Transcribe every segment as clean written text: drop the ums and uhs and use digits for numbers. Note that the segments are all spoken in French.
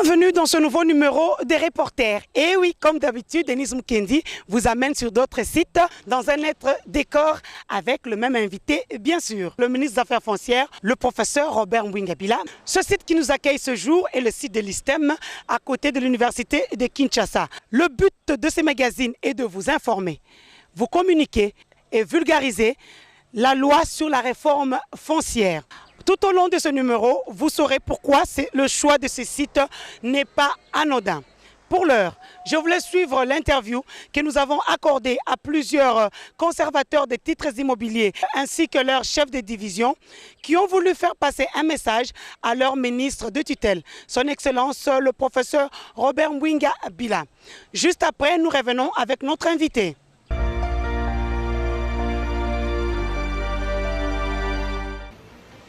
Bienvenue dans ce nouveau numéro des reporters. Et oui, comme d'habitude, Denise Mukendi vous amène sur d'autres sites dans un autre décor avec le même invité, bien sûr, le ministre des Affaires foncières, le professeur Robert Mwingabila. Ce site qui nous accueille ce jour est le site de l'ISTEM à côté de l'université de Kinshasa. Le but de ces magazines est de vous informer, vous communiquer et vulgariser la loi sur la réforme foncière. Tout au long de ce numéro, vous saurez pourquoi le choix de ce site n'est pas anodin. Pour l'heure, je voulais suivre l'interview que nous avons accordée à plusieurs conservateurs de titres immobiliers ainsi que leurs chefs de division qui ont voulu faire passer un message à leur ministre de tutelle, son Excellence le professeur Robert Mwingabila. Juste après, nous revenons avec notre invité.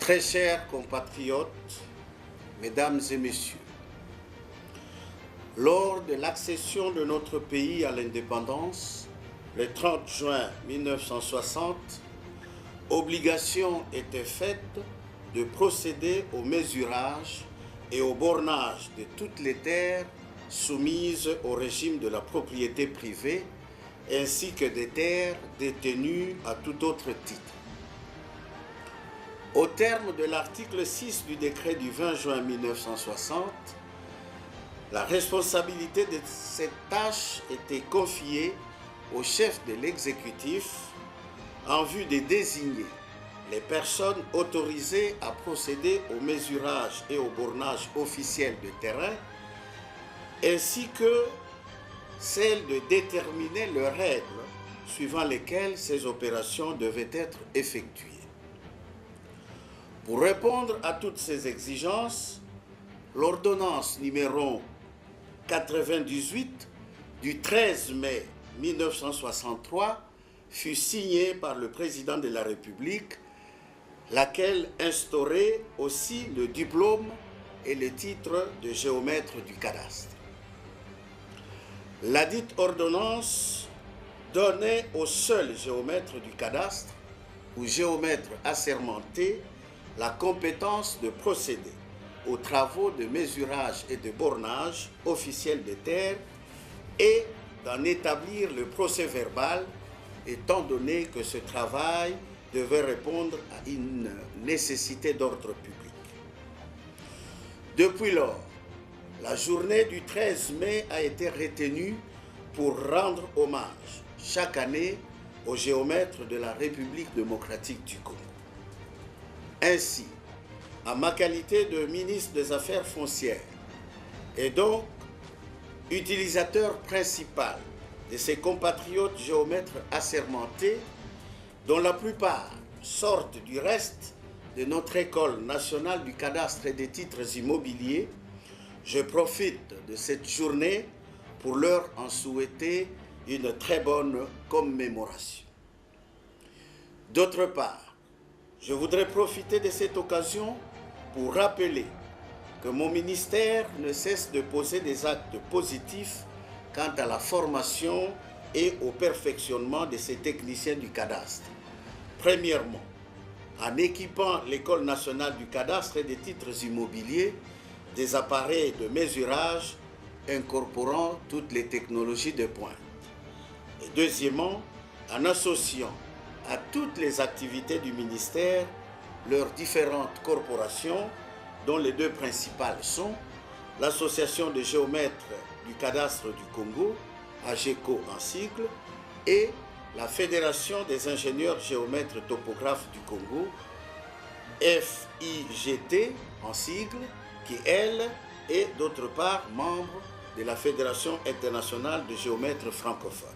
Très chers compatriotes, mesdames et messieurs, lors de l'accession de notre pays à l'indépendance, le 30 juin 1960, obligation était faite de procéder au mesurage et au bornage de toutes les terres soumises au régime de la propriété privée, ainsi que des terres détenues à tout autre titre. Au terme de l'article 6 du décret du 20 juin 1960, la responsabilité de cette tâche était confiée au chef de l'exécutif en vue de désigner les personnes autorisées à procéder au mesurage et au bornage officiel de terrain, ainsi que celle de déterminer les règles suivant lesquelles ces opérations devaient être effectuées. Pour répondre à toutes ces exigences, l'ordonnance numéro 98 du 13 mai 1963 fut signée par le président de la République, laquelle instaurait aussi le diplôme et le titre de géomètre du cadastre. Ladite ordonnance donnait au seul géomètre du cadastre ou géomètre assermenté la compétence de procéder aux travaux de mesurage et de bornage officiels des terres et d'en établir le procès-verbal, étant donné que ce travail devait répondre à une nécessité d'ordre public. Depuis lors, la journée du 13 mai a été retenue pour rendre hommage chaque année aux géomètres de la République démocratique du Congo. Ainsi, en ma qualité de ministre des Affaires foncières et donc utilisateur principal de ces compatriotes géomètres assermentés, dont la plupart sortent du reste de notre École nationale du cadastre et des titres immobiliers, je profite de cette journée pour leur en souhaiter une très bonne commémoration. D'autre part, je voudrais profiter de cette occasion pour rappeler que mon ministère ne cesse de poser des actes positifs quant à la formation et au perfectionnement de ces techniciens du cadastre. Premièrement, en équipant l'École nationale du cadastre et des titres immobiliers des appareils de mesurage incorporant toutes les technologies de pointe. Et deuxièmement, en associant à toutes les activités du ministère leurs différentes corporations, dont les deux principales sont l'Association des géomètres du cadastre du Congo, AGECO en sigle, et la Fédération des ingénieurs géomètres topographes du Congo, FIGT en sigle, qui elle est d'autre part membre de la Fédération internationale de géomètres francophones.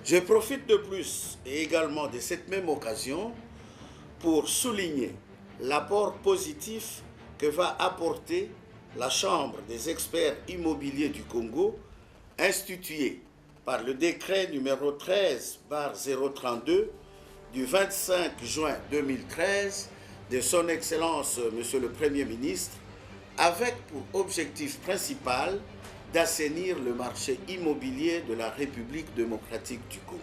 Je profite de plus et également de cette même occasion pour souligner l'apport positif que va apporter la Chambre des experts immobiliers du Congo, instituée par le décret numéro 13/032 du 25 juin 2013 de son Excellence Monsieur le Premier ministre, avec pour objectif principal d'assainir le marché immobilier de la République démocratique du Congo.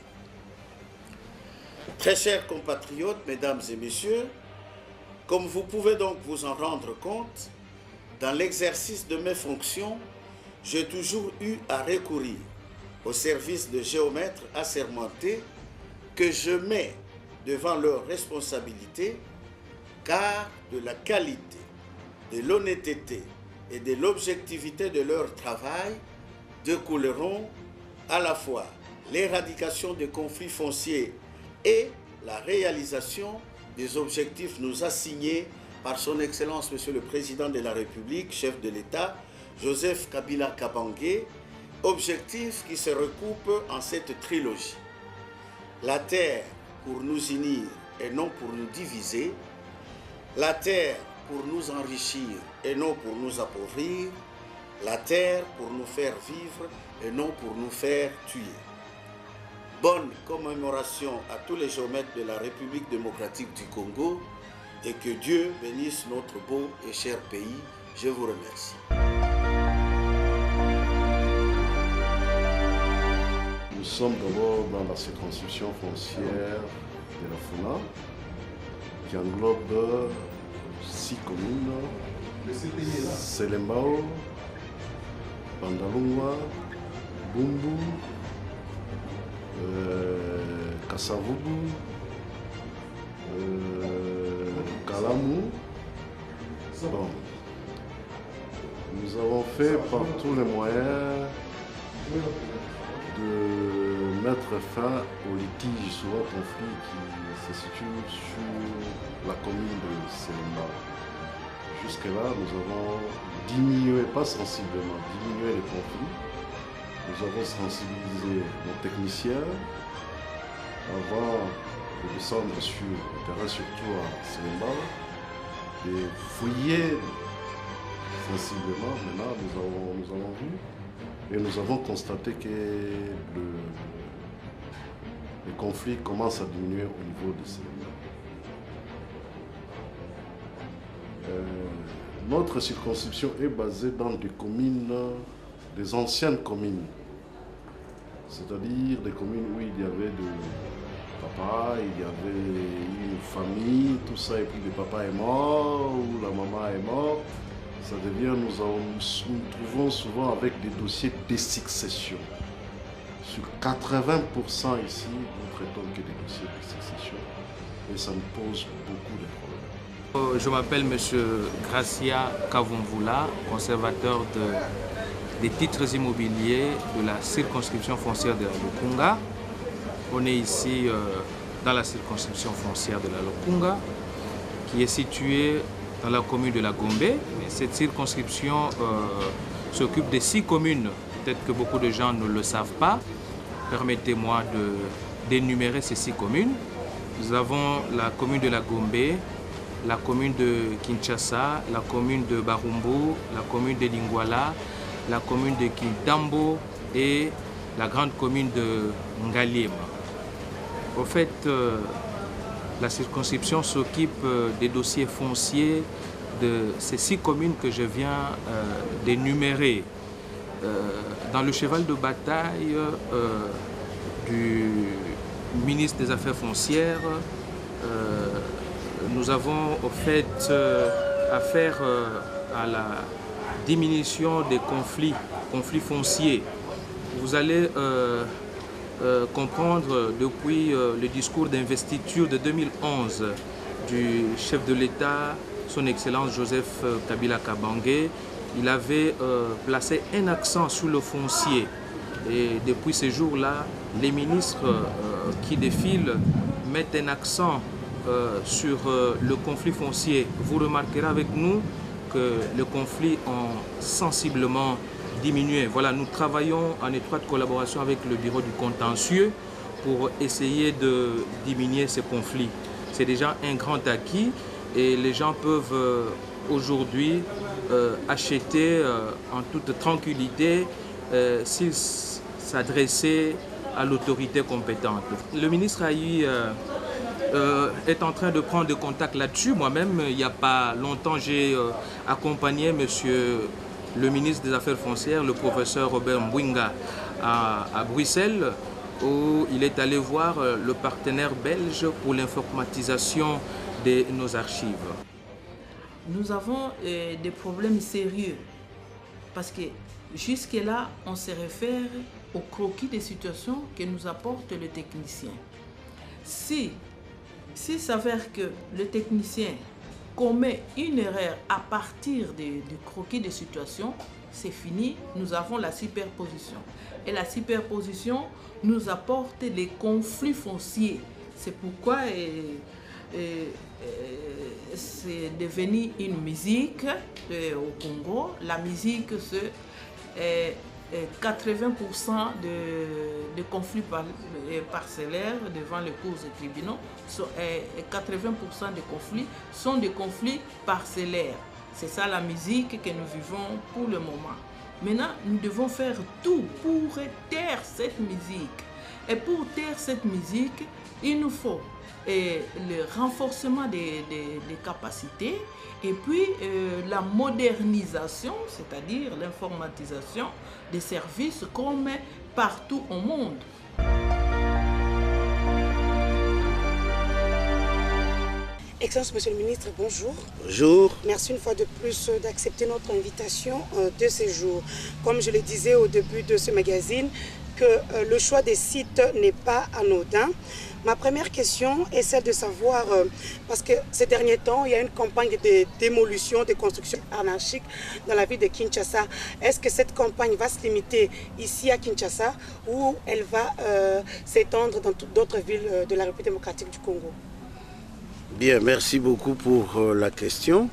Très chers compatriotes, mesdames et messieurs, comme vous pouvez donc vous en rendre compte, Dans l'exercice de mes fonctions, j'ai toujours eu à recourir au service de géomètres assermentés que je mets devant leurs responsabilités, car de la qualité, de l'honnêteté et de l'objectivité de leur travail découleront à la fois l'éradication des conflits fonciers et la réalisation des objectifs nous assignés par son Excellence Monsieur le Président de la République, chef de l'État, Joseph Kabila Kabange, objectifs qui se recoupent en cette trilogie. La terre pour nous unir et non pour nous diviser, la terre pour nous enrichir et non pour nous appauvrir, la terre pour nous faire vivre et non pour nous faire tuer. Bonne commémoration à tous les géomètres de la République démocratique du Congo et que Dieu bénisse notre beau et cher pays. Je vous remercie. Nous sommes d'abord dans la circonscription foncière de la Funa qui englobe 6 communes: Selembao, Bandalungwa, Bumbu, Kasavubu, Kalamu. Bon. Nous avons fait par tous les moyens de mettre fin au litige, souvent conflit qui se situe sur la commune de Selembao. Jusque-là, nous avons diminué, pas sensiblement, diminué les conflits. Nous avons sensibilisé nos techniciens avant de descendre sur le terrain, surtout à Selembao, de fouiller sensiblement. Maintenant, nous avons vu et nous avons constaté que les conflits commencent à diminuer au niveau de Selembao. Notre circonscription est basée dans des communes, des anciennes communes, c'est-à-dire des communes où il y avait de papa, il y avait une famille, tout ça, et puis le papa est mort, ou la maman est morte. Ça devient, nous trouvons souvent avec des dossiers de succession. Sur 80% ici, nous traitons que des dossiers de succession, et ça nous pose beaucoup de problèmes. Je m'appelle M. Gracia Kavumvula, conservateur des titres immobiliers de la circonscription foncière de la Lukunga. On est ici dans la circonscription foncière de la Lukunga, qui est située dans la commune de la Gombe. Cette circonscription s'occupe de 6 communes. Peut-être que beaucoup de gens ne le savent pas. Permettez-moi d'énumérer ces 6 communes. Nous avons la commune de la Gombe, la commune de Kinshasa, la commune de Barumbu, la commune de Lingwala, la commune de Kintambo et la grande commune de Ngaliema. Au fait, la circonscription s'occupe des dossiers fonciers de ces 6 communes que je viens d'énumérer. Dans le cheval de bataille du ministre des Affaires foncières, nous avons au fait affaire à la diminution des conflits fonciers. Vous allez comprendre depuis le discours d'investiture de 2011 du chef de l'État, son Excellence Joseph Kabila Kabange, il avait placé un accent sur le foncier. Et depuis ces jours-là, les ministres qui défilent mettent un accent sur le conflit foncier. Vous remarquerez avec nous que les conflits ont sensiblement diminué. Voilà, nous travaillons en étroite collaboration avec le bureau du contentieux pour essayer de diminuer ces conflits. C'est déjà un grand acquis et les gens peuvent aujourd'hui acheter en toute tranquillité s'ils s'adressaient à l'autorité compétente. Le ministre est en train de prendre des contacts là-dessus. Moi-même, il n'y a pas longtemps, j'ai accompagné monsieur le ministre des Affaires foncières, le professeur Robert Mbwinga, à Bruxelles, où il est allé voir le partenaire belge pour l'informatisation de nos archives. nous avons des problèmes sérieux. Parce que jusque-là, on se réfère au croquis des situations que nous apporte le technicien. Si s'avère que le technicien commet une erreur à partir du croquis des situations, c'est fini, nous avons la superposition. Et la superposition nous apporte les conflits fonciers. C'est pourquoi c'est devenu une musique au Congo. La musique, c'est 80% de conflits parcellaires devant les cours et tribunaux. 80% des conflits sont des conflits parcellaires. C'est ça la musique que nous vivons pour le moment. Maintenant, nous devons faire tout pour taire cette musique. Et pour taire cette musique, il nous faut le renforcement des capacités et puis la modernisation, c'est-à-dire l'informatisation des services comme partout au monde. Excellence, Monsieur le Ministre, bonjour. Bonjour. Merci une fois de plus d'accepter notre invitation de ce jour. Comme je le disais au début de ce magazine, que le choix des sites n'est pas anodin. Ma première question est celle de savoir, parce que ces derniers temps, il y a une campagne de démolition, de construction anarchique dans la ville de Kinshasa. Est-ce que cette campagne va se limiter ici à Kinshasa ou elle va s'étendre dans d'autres villes de la République démocratique du Congo? Bien, merci beaucoup pour la question.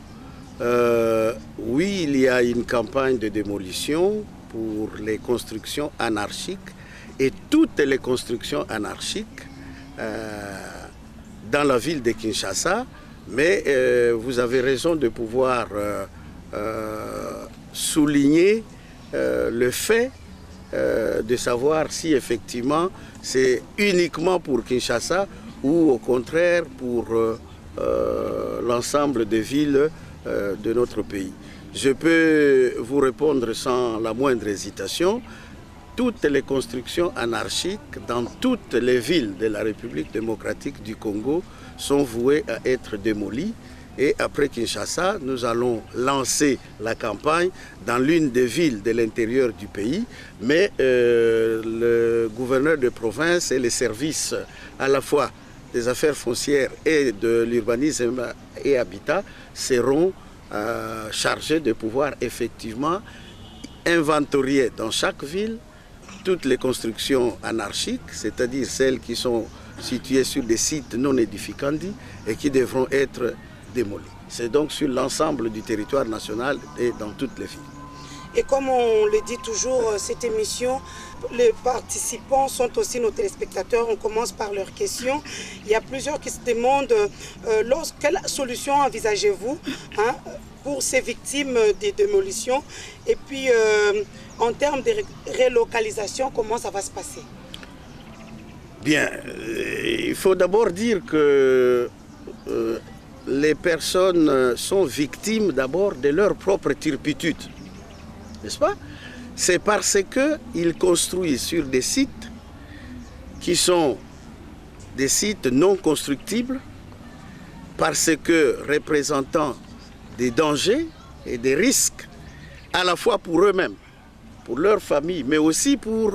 Oui, il y a une campagne de démolition pour les constructions anarchiques et toutes les constructions anarchiques dans la ville de Kinshasa, mais vous avez raison de pouvoir souligner le fait de savoir si effectivement c'est uniquement pour Kinshasa ou au contraire pour l'ensemble des villes de notre pays. Je peux vous répondre sans la moindre hésitation. Toutes les constructions anarchiques dans toutes les villes de la République démocratique du Congo sont vouées à être démolies. Et après Kinshasa, nous allons lancer la campagne dans l'une des villes de l'intérieur du pays. Mais le gouverneur de province et les services à la fois des affaires foncières et de l'urbanisme et habitat seront chargés de pouvoir effectivement inventorier dans chaque ville toutes les constructions anarchiques, c'est-à-dire celles qui sont situées sur des sites non édificandis et qui devront être démolies. C'est donc sur l'ensemble du territoire national et dans toutes les villes. Et comme on le dit toujours, cette émission, les participants sont aussi nos téléspectateurs. On commence par leurs questions. Il y a plusieurs qui se demandent quelle solution envisagez-vous pour ces victimes des démolitions? Et puis, en termes de relocalisation, comment ça va se passer? Bien, il faut d'abord dire que les personnes sont victimes d'abord de leur propre turpitude. N'est-ce pas? C'est parce qu'ils construisent sur des sites qui sont des sites non constructibles, parce que représentant des dangers et des risques, à la fois pour eux-mêmes, pour leur famille, mais aussi pour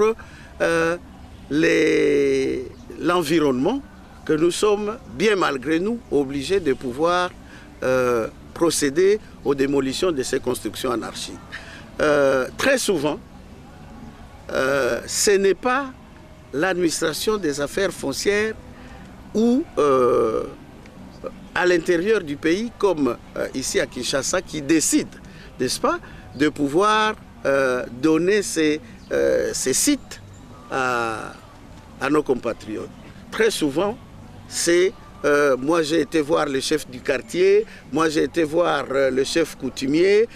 l'environnement, que nous sommes, bien malgré nous, obligés de pouvoir procéder aux démolitions de ces constructions anarchiques. Très souvent, ce n'est pas l'administration des affaires foncières ou à l'intérieur du pays, comme ici à Kinshasa, qui décide, n'est-ce pas, de pouvoir donner ces sites à nos compatriotes. Très souvent, c'est moi j'ai été voir le chef du quartier, moi j'ai été voir le chef coutumier.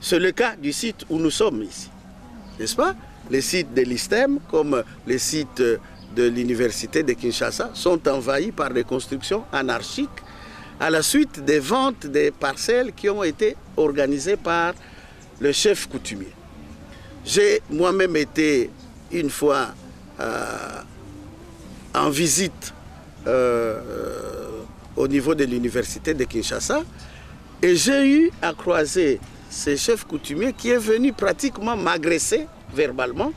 C'est le cas du site où nous sommes ici, n'est-ce pas? Les sites de l'ISTEM, comme les sites de l'université de Kinshasa, sont envahis par des constructions anarchiques à la suite des ventes des parcelles qui ont été organisées par le chef coutumier. J'ai moi-même été une fois en visite au niveau de l'université de Kinshasa. Et j'ai eu à croiser ce chef coutumier qui est venu pratiquement m'agresser verbalement,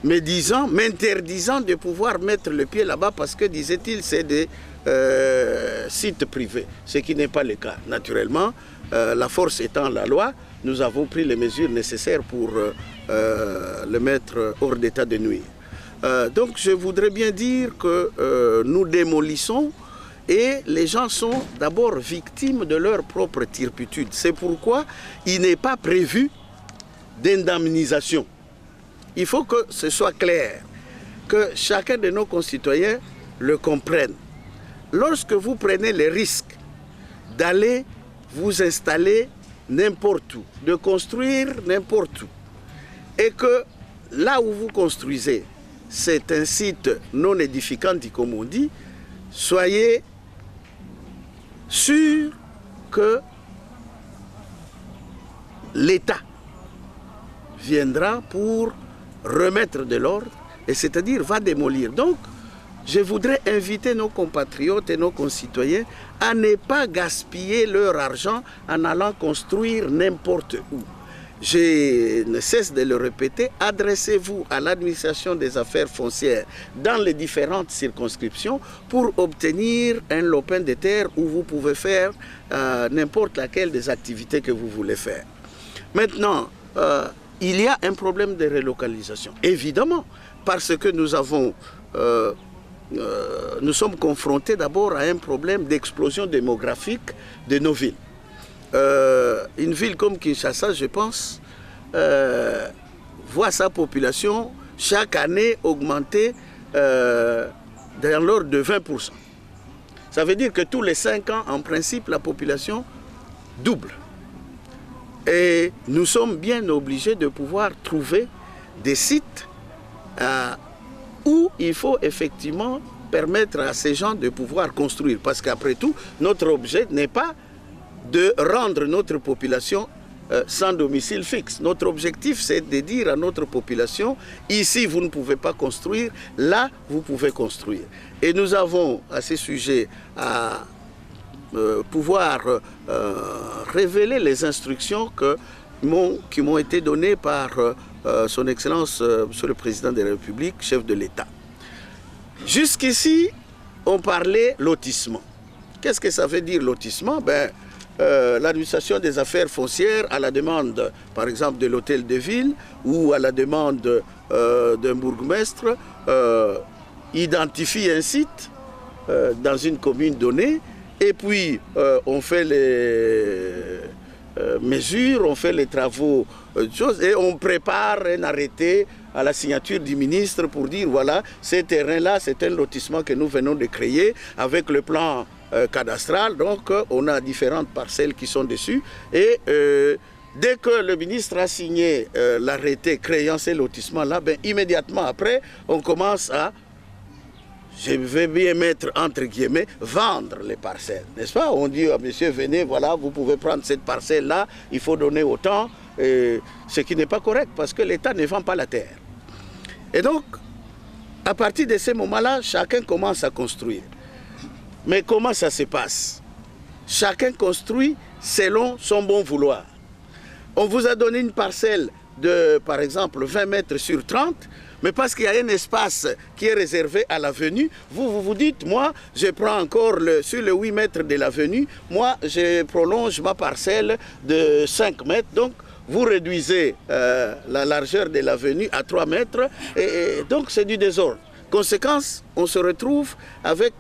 m'interdisant de pouvoir mettre le pied là-bas parce que, disait-il, c'est des sites privés, ce qui n'est pas le cas. Naturellement, la force étant la loi, nous avons pris les mesures nécessaires pour le mettre hors d'état de nuire. Donc je voudrais bien dire que nous démolissons et les gens sont d'abord victimes de leur propre turpitude. C'est pourquoi il n'est pas prévu d'indemnisation. Il faut que ce soit clair, que chacun de nos concitoyens le comprenne. Lorsque vous prenez le risque d'aller vous installer n'importe où, de construire n'importe où, et que là où vous construisez, c'est un site non édificant, comme on dit, soyez sûr que l'État viendra pour remettre de l'ordre, et c'est-à-dire va démolir. Donc, je voudrais inviter nos compatriotes et nos concitoyens à ne pas gaspiller leur argent en allant construire n'importe où. Je ne cesse de le répéter, adressez-vous à l'administration des affaires foncières dans les différentes circonscriptions pour obtenir un lopin de terre où vous pouvez faire n'importe laquelle des activités que vous voulez faire. Maintenant, il y a un problème de relocalisation, évidemment, parce que nous sommes confrontés d'abord à un problème d'explosion démographique de nos villes. Une ville comme Kinshasa, je pense, voit sa population chaque année augmenter dans l'ordre de 20%. Ça veut dire que tous les 5 ans, en principe, la population double. Et nous sommes bien obligés de pouvoir trouver des sites où il faut effectivement permettre à ces gens de pouvoir construire. Parce qu'après tout, notre objet n'est pas de rendre notre population sans domicile fixe. Notre objectif, c'est de dire à notre population, ici vous ne pouvez pas construire, là vous pouvez construire. Et nous avons à ce sujet à pouvoir révéler les instructions qui m'ont été données par son Excellence, Monsieur le Président de la République, chef de l'État. Jusqu'ici, on parlait lotissement. Qu'est-ce que ça veut dire lotissement? L'administration des affaires foncières, à la demande, par exemple, de l'hôtel de ville ou à la demande d'un bourgmestre, identifie un site dans une commune donnée et puis on fait les mesures, on fait les travaux, et on prépare un arrêté à la signature du ministre pour dire voilà, ces terrains-là, c'est un lotissement que nous venons de créer avec le plan cadastral. Donc on a différentes parcelles qui sont dessus et dès que le ministre a signé l'arrêté créant ces lotissements-là, immédiatement après, on commence à, je vais bien mettre entre guillemets, vendre les parcelles, n'est-ce pas? On dit à monsieur, venez, voilà, vous pouvez prendre cette parcelle-là, il faut donner autant, ce qui n'est pas correct parce que l'État ne vend pas la terre. Et donc, à partir de ce moment-là, chacun commence à construire. Mais comment ça se passe? Chacun construit selon son bon vouloir. On vous a donné une parcelle de, par exemple, 20 mètres sur 30, mais parce qu'il y a un espace qui est réservé à l'avenue, vous dites, moi, je prends encore sur le 8 mètres de l'avenue, moi, je prolonge ma parcelle de 5 mètres, donc vous réduisez la largeur de l'avenue à 3 mètres, et donc c'est du désordre. Conséquence, on se retrouve avec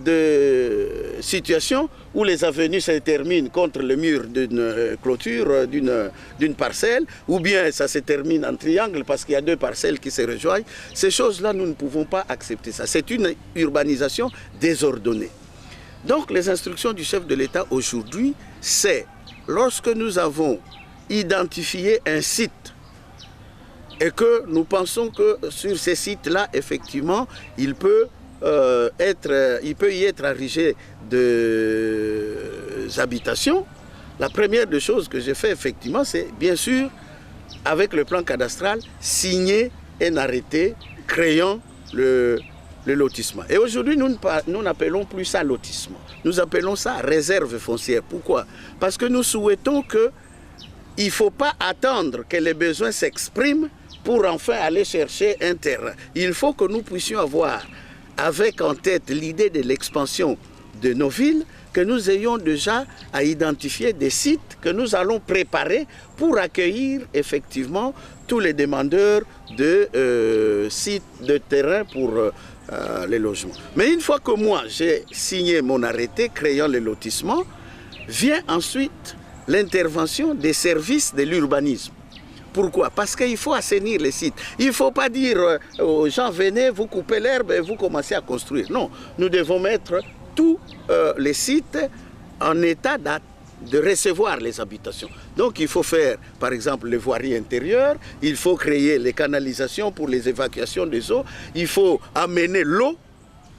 des situations où les avenues se terminent contre le mur d'une clôture, d'une parcelle, ou bien ça se termine en triangle parce qu'il y a 2 parcelles qui se rejoignent. Ces choses-là, nous ne pouvons pas accepter ça. C'est une urbanisation désordonnée. Donc les instructions du chef de l'État aujourd'hui, c'est lorsque nous avons identifié un site et que nous pensons que sur ces sites-là, effectivement, il peut y être érigé des habitations. La première des choses que j'ai fait, effectivement, c'est bien sûr, avec le plan cadastral, signer un arrêté créant le lotissement. Et aujourd'hui, nous n'appelons plus ça lotissement. Nous appelons ça réserve foncière. Pourquoi? Parce que nous souhaitons que il ne faut pas attendre que les besoins s'expriment pour enfin aller chercher un terrain. Il faut que nous puissions avoir avec en tête l'idée de l'expansion de nos villes, que nous ayons déjà à identifier des sites que nous allons préparer pour accueillir effectivement tous les demandeurs de sites de terrain pour les logements. Mais une fois que moi j'ai signé mon arrêté créant les lotissements, vient ensuite l'intervention des services de l'urbanisme. Pourquoi? Parce qu'il faut assainir les sites. Il ne faut pas dire aux gens, venez, vous coupez l'herbe et vous commencez à construire. Non, nous devons mettre tous les sites en état de recevoir les habitations. Donc il faut faire, par exemple, les voiries intérieures, il faut créer les canalisations pour les évacuations des eaux, il faut amener l'eau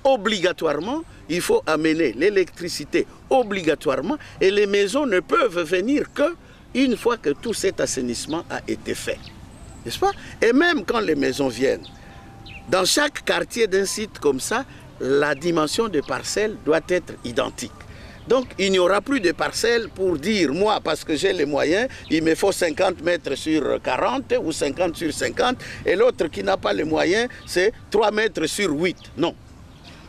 obligatoirement, il faut amener l'électricité obligatoirement, et les maisons ne peuvent venir que une fois que tout cet assainissement a été fait. N'est-ce pas? Et même quand les maisons viennent, dans chaque quartier d'un site comme ça, la dimension des parcelles doit être identique. Donc il n'y aura plus de parcelles pour dire, moi, parce que j'ai les moyens, il me faut 50 mètres sur 40 ou 50 sur 50, et l'autre qui n'a pas les moyens, c'est 3 mètres sur 8. Non.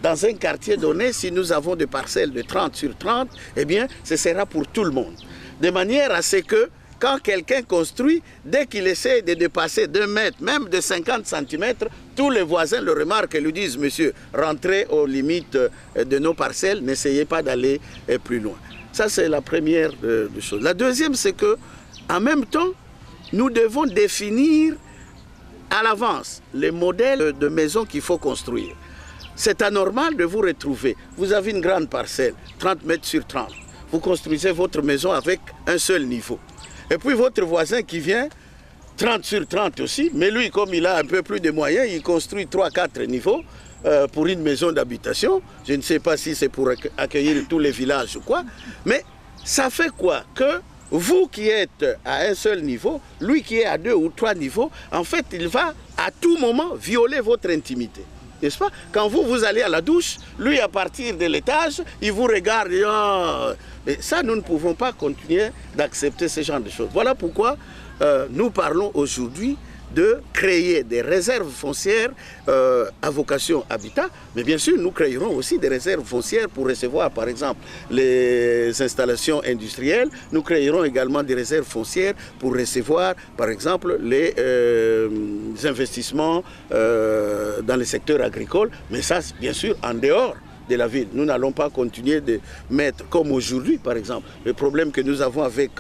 Dans un quartier donné, si nous avons des parcelles de 30 sur 30, eh bien, ce sera pour tout le monde. De manière à ce que, quand quelqu'un construit, dès qu'il essaie de dépasser 2 mètres, même de 50 cm, tous les voisins le remarquent et lui disent, monsieur, rentrez aux limites de nos parcelles, n'essayez pas d'aller plus loin. Ça, c'est la première des choses. La deuxième, c'est que, en même temps, nous devons définir à l'avance les modèles de maisons qu'il faut construire. C'est anormal de vous retrouver. Vous avez une grande parcelle, 30 mètres sur 30. Vous construisez votre maison avec un seul niveau. Et puis votre voisin qui vient, 30 sur 30 aussi, mais lui, comme il a un peu plus de moyens, il construit 3-4 niveaux pour une maison d'habitation. Je ne sais pas si c'est pour accueillir tous les villages ou quoi. Mais ça fait quoi? Que vous qui êtes à un seul niveau, lui qui est à 2 ou 3 niveaux, en fait, il va à tout moment violer votre intimité. N'est-ce pas? Quand vous allez à la douche, lui, à partir de l'étage, il vous regarde et et ça, nous ne pouvons pas continuer d'accepter ce genre de choses. Voilà pourquoi nous parlons aujourd'hui de créer des réserves foncières à vocation habitat, mais bien sûr, nous créerons aussi des réserves foncières pour recevoir, par exemple, les installations industrielles. Nous créerons également des réserves foncières pour recevoir, par exemple, les investissements dans le secteur agricole, mais ça, bien sûr, en dehors de la ville. Nous n'allons pas continuer de mettre, comme aujourd'hui, par exemple, le problème que nous avons avec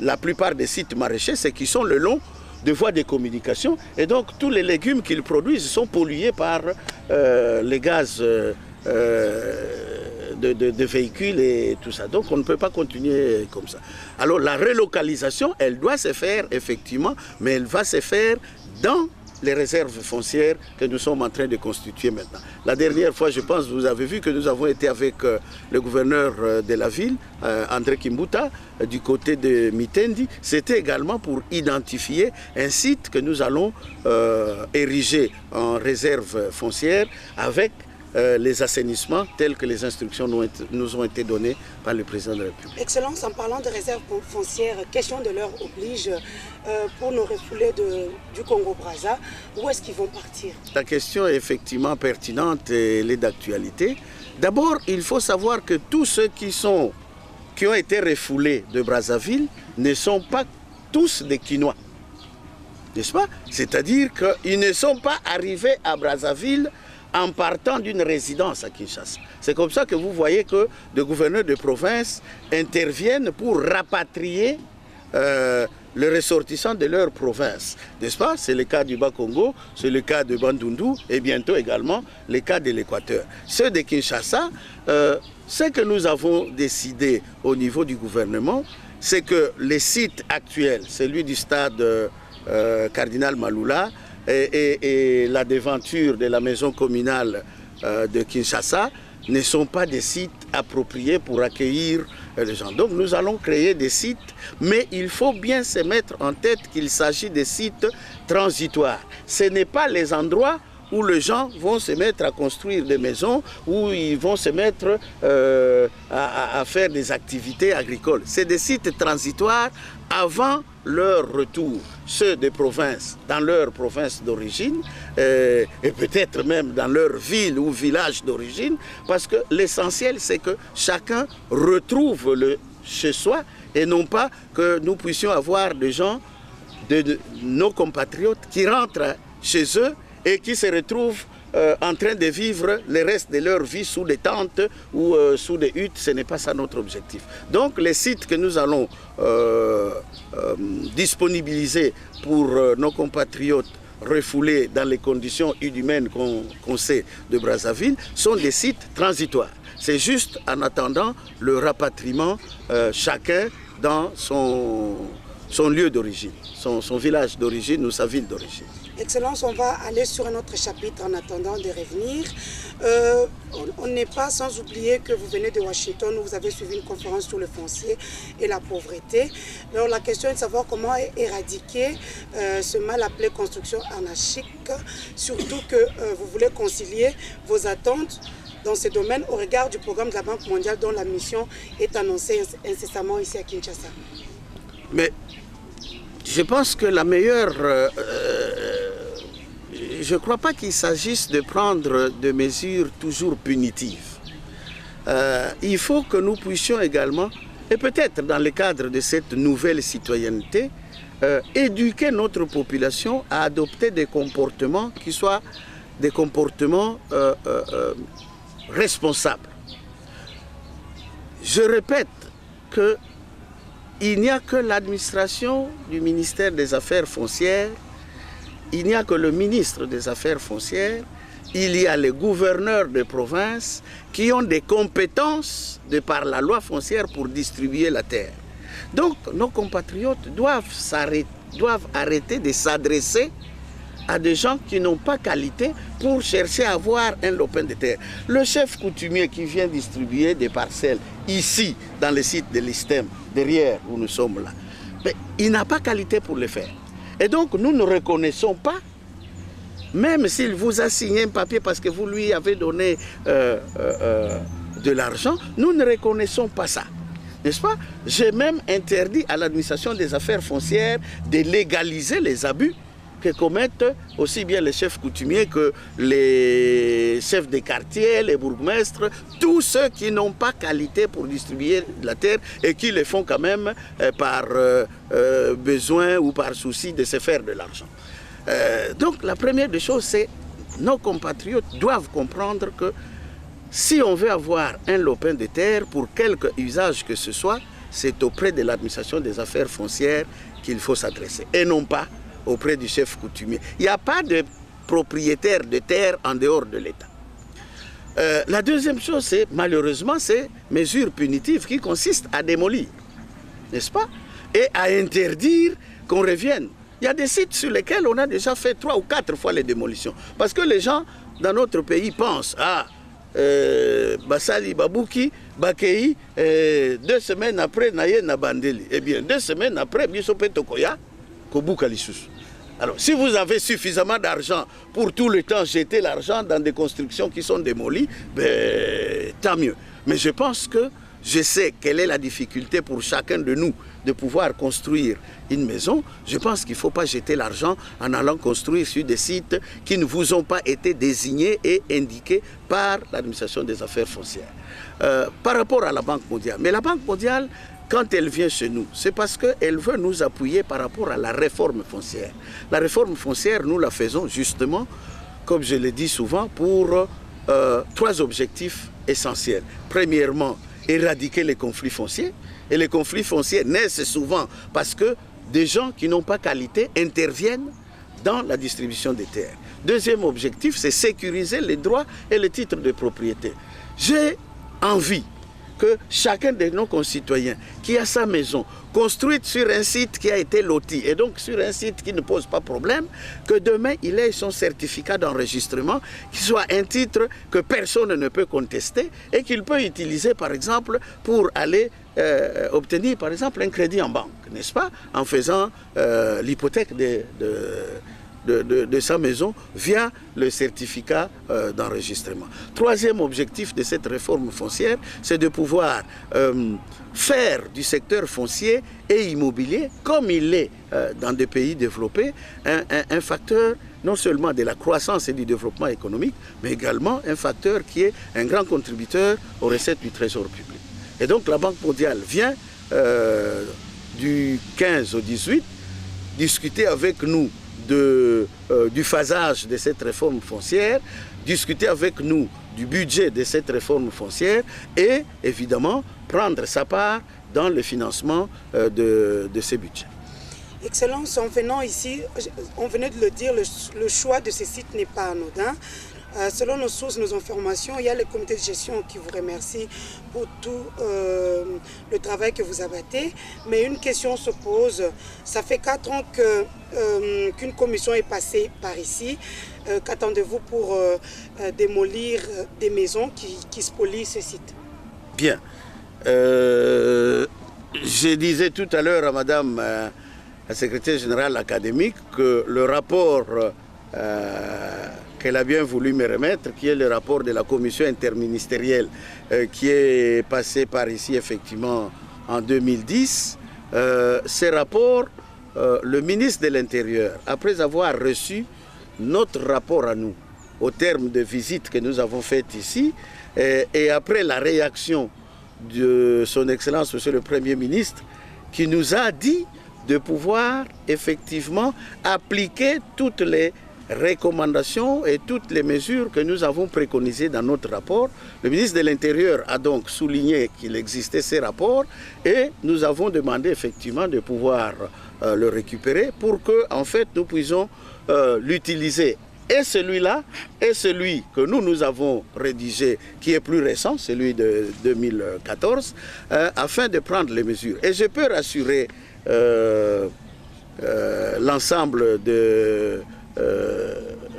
la plupart des sites maraîchers, c'est qu'ils sont le long de voies de communication, et donc tous les légumes qu'ils produisent sont pollués par les gaz de véhicules et tout ça. Donc on ne peut pas continuer comme ça. Alors la relocalisation, elle doit se faire effectivement, mais elle va se faire dans les réserves foncières que nous sommes en train de constituer maintenant. La dernière fois, je pense, vous avez vu que nous avons été avec le gouverneur de la ville, André Kimbuta, du côté de Mitendi. C'était également pour identifier un site que nous allons ériger en réserve foncière avec les assainissements tels que les instructions nous ont été données par le président de la République. Excellence, en parlant de réserve foncière, question de l'heure oblige, pour nos refoulés du Congo-Brazza, où est-ce qu'ils vont partir? La question est effectivement pertinente et elle est d'actualité. D'abord, il faut savoir que tous ceux qui ont été refoulés de Brazzaville ne sont pas tous des Quinois. N'est-ce pas? C'est-à-dire qu'ils ne sont pas arrivés à Brazzaville en partant d'une résidence à Kinshasa. C'est comme ça que vous voyez que les gouverneurs de province interviennent pour rapatrier les ressortissants de leur province. N'est-ce pas? C'est le cas du Bas-Congo, c'est le cas de Bandundu et bientôt également le cas de l'Équateur. Ceux de Kinshasa, ce que nous avons décidé au niveau du gouvernement, c'est que les sites actuels, celui du stade Cardinal Maloula, et la devanture de la maison communale de Kinshasa ne sont pas des sites appropriés pour accueillir les gens. Donc nous allons créer des sites, mais il faut bien se mettre en tête qu'il s'agit de sites transitoires. Ce n'est pas les endroits où les gens vont se mettre à construire des maisons, où ils vont se mettre à faire des activités agricoles. C'est des sites transitoires avant leur retour, ceux des provinces, dans leur province d'origine, et peut-être même dans leur ville ou village d'origine, parce que l'essentiel, c'est que chacun retrouve le chez soi, et non pas que nous puissions avoir des gens, de nos compatriotes, qui rentrent chez eux et qui se retrouvent en train de vivre le reste de leur vie sous des tentes ou sous des huttes. Ce n'est pas ça notre objectif. Donc les sites que nous allons disponibiliser pour nos compatriotes refoulés dans les conditions inhumaines qu'on sait de Brazzaville sont des sites transitoires. C'est juste en attendant le rapatriement chacun dans son lieu d'origine, son village d'origine ou sa ville d'origine. Excellence, on va aller sur un autre chapitre en attendant de revenir. On n'est pas sans oublier que vous venez de Washington, où vous avez suivi une conférence sur le foncier et la pauvreté. Alors la question est de savoir comment éradiquer ce mal appelé construction anarchique, surtout que vous voulez concilier vos attentes dans ce domaine au regard du programme de la Banque mondiale dont la mission est annoncée incessamment ici à Kinshasa. Mais je pense que la meilleure... je ne crois pas qu'il s'agisse de prendre des mesures toujours punitives. Il faut que nous puissions également, et peut-être dans le cadre de cette nouvelle citoyenneté, éduquer notre population à adopter des comportements qui soient des comportements responsables. Je répète que il n'y a que l'administration du ministère des Affaires foncières, il n'y a que le ministre des Affaires foncières, il y a les gouverneurs de province qui ont des compétences de par la loi foncière pour distribuer la terre. Donc nos compatriotes doivent arrêter de s'adresser à des gens qui n'ont pas qualité pour chercher à avoir un lopin de terre. Le chef coutumier qui vient distribuer des parcelles ici, dans le site de l'ISTEM, derrière où nous sommes là, mais il n'a pas qualité pour le faire. Et donc nous ne reconnaissons pas, même s'il vous a signé un papier parce que vous lui avez donné de l'argent, nous ne reconnaissons pas ça. N'est-ce pas? J'ai même interdit à l'administration des affaires foncières de légaliser les abus que commettent aussi bien les chefs coutumiers que les chefs de quartier, les bourgmestres, tous ceux qui n'ont pas qualité pour distribuer de la terre et qui le font quand même par besoin ou par souci de se faire de l'argent. Donc la première des choses, c'est que nos compatriotes doivent comprendre que si on veut avoir un lopin de terre pour quelque usage que ce soit, c'est auprès de l'administration des affaires foncières qu'il faut s'adresser et non pas auprès du chef coutumier. Il n'y a pas de propriétaire de terre en dehors de l'État. La deuxième chose, c'est malheureusement, c'est mesures punitives qui consistent à démolir, n'est-ce pas? Et à interdire qu'on revienne. Il y a des sites sur lesquels on a déjà fait 3 ou 4 fois les démolitions. Parce que les gens dans notre pays pensent, Basali Babouki, Bakei, 2 semaines après, Naye Nabandeli. Eh bien, 2 semaines après, Bisope Tokoya, Kobuka Lisusu. Alors, si vous avez suffisamment d'argent pour tout le temps jeter l'argent dans des constructions qui sont démolies, ben, tant mieux. Mais je pense que je sais quelle est la difficulté pour chacun de nous de pouvoir construire une maison. Je pense qu'il ne faut pas jeter l'argent en allant construire sur des sites qui ne vous ont pas été désignés et indiqués par l'administration des affaires foncières. Par rapport à la Banque mondiale. Mais la Banque mondiale, quand elle vient chez nous, c'est parce qu'elle veut nous appuyer par rapport à la réforme foncière. La réforme foncière, nous la faisons justement, comme je le dis souvent, pour 3 objectifs essentiels. Premièrement, éradiquer les conflits fonciers. Et les conflits fonciers naissent souvent parce que des gens qui n'ont pas qualité interviennent dans la distribution des terres. Deuxième objectif, c'est sécuriser les droits et les titres de propriété. J'ai envie que chacun de nos concitoyens qui a sa maison construite sur un site qui a été loti et donc sur un site qui ne pose pas problème, que demain il ait son certificat d'enregistrement qui soit un titre que personne ne peut contester et qu'il peut utiliser par exemple pour aller obtenir par exemple un crédit en banque, n'est-ce pas, en faisant l'hypothèque de sa maison via le certificat d'enregistrement. Troisième objectif de cette réforme foncière, c'est de pouvoir faire du secteur foncier et immobilier, comme il est dans des pays développés, un facteur non seulement de la croissance et du développement économique, mais également un facteur qui est un grand contributeur aux recettes du Trésor public. Et donc la Banque mondiale vient du 15 au 18 discuter avec nous du phasage de cette réforme foncière, discuter avec nous du budget de cette réforme foncière et évidemment prendre sa part dans le financement de ces budgets. Excellence, en venant ici, on venait de le dire, le choix de ces sites n'est pas anodin. Selon nos sources, nos informations, il y a le comité de gestion qui vous remercie pour tout le travail que vous abattez. Mais une question se pose, ça fait 4 ans qu'une commission est passée par ici. Qu'attendez-vous pour démolir des maisons qui spolient ce site? Bien. Je disais tout à l'heure à Madame la secrétaire générale académique que le rapport qu'elle a bien voulu me remettre, qui est le rapport de la commission interministérielle qui est passé par ici effectivement en 2010, ce rapport, le ministre de l'Intérieur, après avoir reçu notre rapport à nous, au terme de visites que nous avons faites ici, et après la réaction de son Excellence, Monsieur le Premier ministre, qui nous a dit de pouvoir effectivement appliquer toutes les recommandations et toutes les mesures que nous avons préconisées dans notre rapport. Le ministre de l'Intérieur a donc souligné qu'il existait ces rapports et nous avons demandé effectivement de pouvoir le récupérer pour que en fait nous puissions l'utiliser. Et celui-là et celui que nous avons rédigé, qui est plus récent, celui de 2014, afin de prendre les mesures. Et je peux rassurer l'ensemble de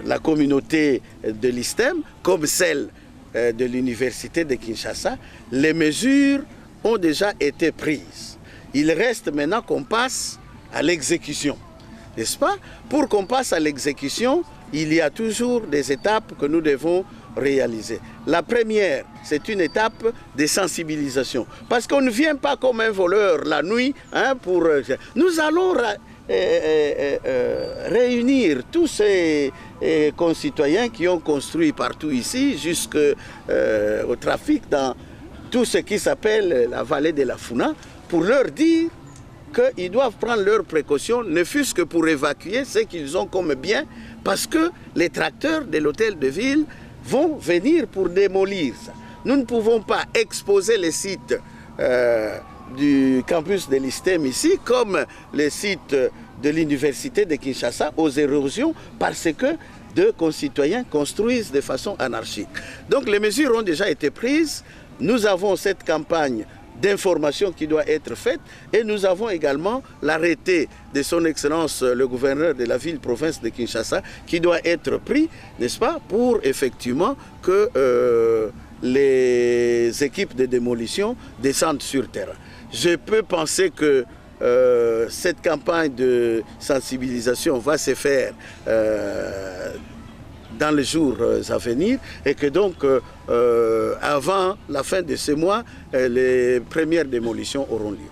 la communauté de l'ISTEM, comme celle de l'Université de Kinshasa, les mesures ont déjà été prises. Il reste maintenant qu'on passe à l'exécution, n'est-ce pas? Pour qu'on passe à l'exécution, il y a toujours des étapes que nous devons réaliser. La première, c'est une étape de sensibilisation. Parce qu'on ne vient pas comme un voleur la nuit pour... Nous allons réunir tous ces concitoyens qui ont construit partout ici, jusqu'au trafic dans tout ce qui s'appelle la vallée de la Funa, pour leur dire qu'ils doivent prendre leurs précautions, ne fût-ce que pour évacuer ce qu'ils ont comme bien, parce que les tracteurs de l'hôtel de ville vont venir pour démolir ça. Nous ne pouvons pas exposer les sites du campus de l'ISTEM ici, comme les sites de l'université de Kinshasa, aux érosions, parce que deux concitoyens construisent de façon anarchique. Donc les mesures ont déjà été prises. Nous avons cette campagne d'information qui doit être faite et nous avons également l'arrêté de son Excellence le gouverneur de la ville-province de Kinshasa qui doit être pris, n'est-ce pas, pour effectivement que les équipes de démolition descendent sur terrain. Je peux penser que cette campagne de sensibilisation va se faire dans les jours à venir et que donc avant la fin de ce mois, les premières démolitions auront lieu.